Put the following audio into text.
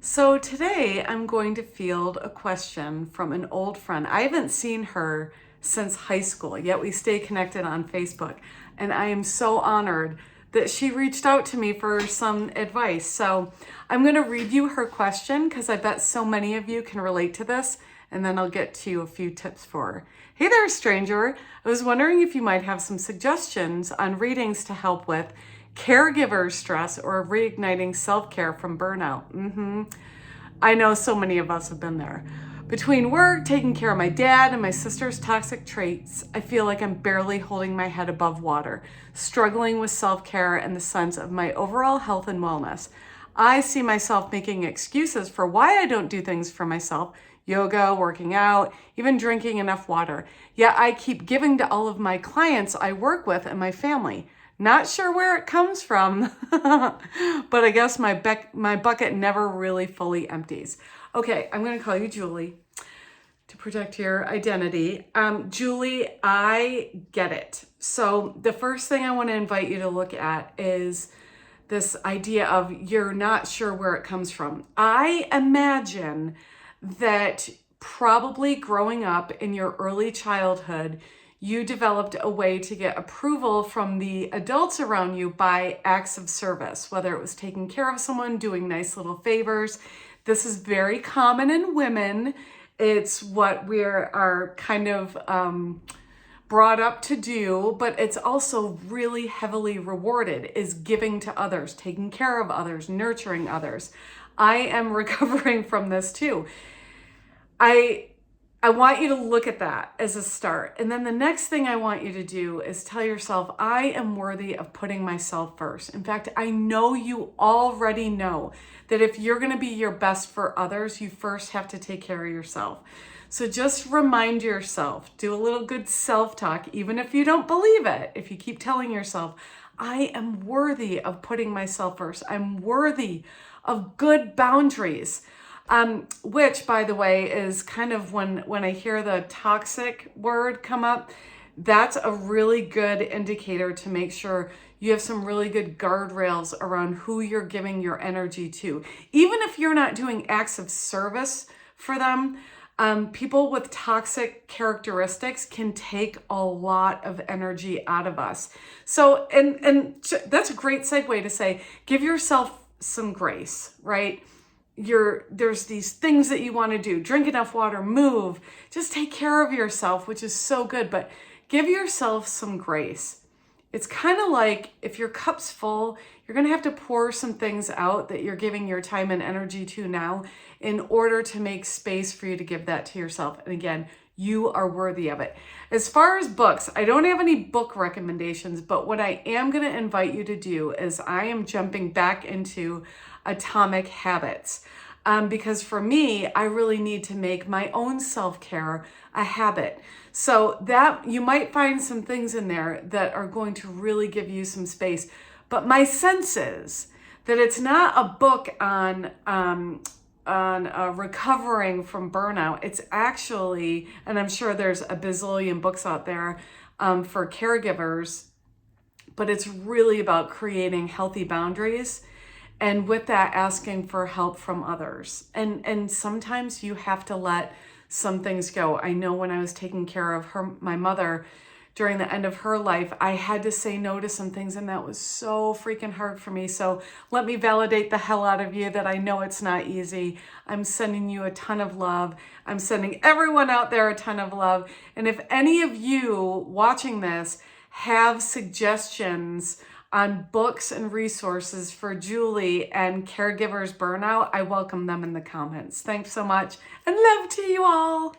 So today I'm going to field a question from an old friend. I haven't seen her since high school, yet we stay connected on Facebook. And I am so honored that she reached out to me for some advice. So I'm going to read you her question because I bet so many of you can relate to this. And then I'll get to a few tips for her. Hey there, stranger. I was wondering if you might have some suggestions on readings to help with caregiver stress or reigniting self-care from burnout. I know so many of us have been there. Between work, taking care of my dad, and my sister's toxic traits, I feel like I'm barely holding my head above water, struggling with self-care and the sense of my overall health and wellness. I see myself making excuses for why I don't do things for myself: yoga, working out, even drinking enough water. Yet I keep giving to all of my clients I work with and my family. Not sure where it comes from, but I guess my bucket never really fully empties. Okay, I'm going to call you Julie to protect your identity. Julie, I get it. So the first thing I want to invite you to look at is this idea of you're not sure where it comes from. I imagine that probably growing up in your early childhood, you developed a way to get approval from the adults around you by acts of service, whether it was taking care of someone, doing nice little favors. This is very common in women. It's what we are kind of brought up to do, but it's also really heavily rewarded, is giving to others, taking care of others, nurturing others. I am recovering from this too. I want you to look at that as a start. And then the next thing I want you to do is tell yourself, I am worthy of putting myself first. In fact, I know you already know that if you're going to be your best for others, you first have to take care of yourself. So just remind yourself, do a little good self-talk, even if you don't believe it. If you keep telling yourself, I am worthy of putting myself first. I'm worthy of good boundaries. Which, by the way, is kind of when I hear the toxic word come up, that's a really good indicator to make sure you have some really good guardrails around who you're giving your energy to. Even if you're not doing acts of service for them, people with toxic characteristics can take a lot of energy out of us. So, and that's a great segue to say, give yourself some grace, right? There's these things that you want to do: drink enough water, move, just take care of yourself, which is so good, but give yourself some grace. It's kind of like if your cup's full, you're going to have to pour some things out that you're giving your time and energy to now in order to make space for you to give that to yourself. And again, you are worthy of it. As far as books, I don't have any book recommendations, but what I am going to invite you to do is I am jumping back into Atomic Habits. Because for me, I really need to make my own self-care a habit. So that you might find some things in there that are going to really give you some space. But my sense is that it's not a book on recovering from burnout. It's actually, and I'm sure there's a bazillion books out there for caregivers, but it's really about creating healthy boundaries. And with that, asking for help from others. And sometimes you have to let some things go. I know when I was taking care of my mother during the end of her life, I had to say no to some things, and that was so freaking hard for me. So let me validate the hell out of you that I know it's not easy. I'm sending you a ton of love. I'm sending everyone out there a ton of love. And if any of you watching this have suggestions on books and resources for Julie and Caregivers Burnout, I welcome them in the comments. Thanks so much, and love to you all.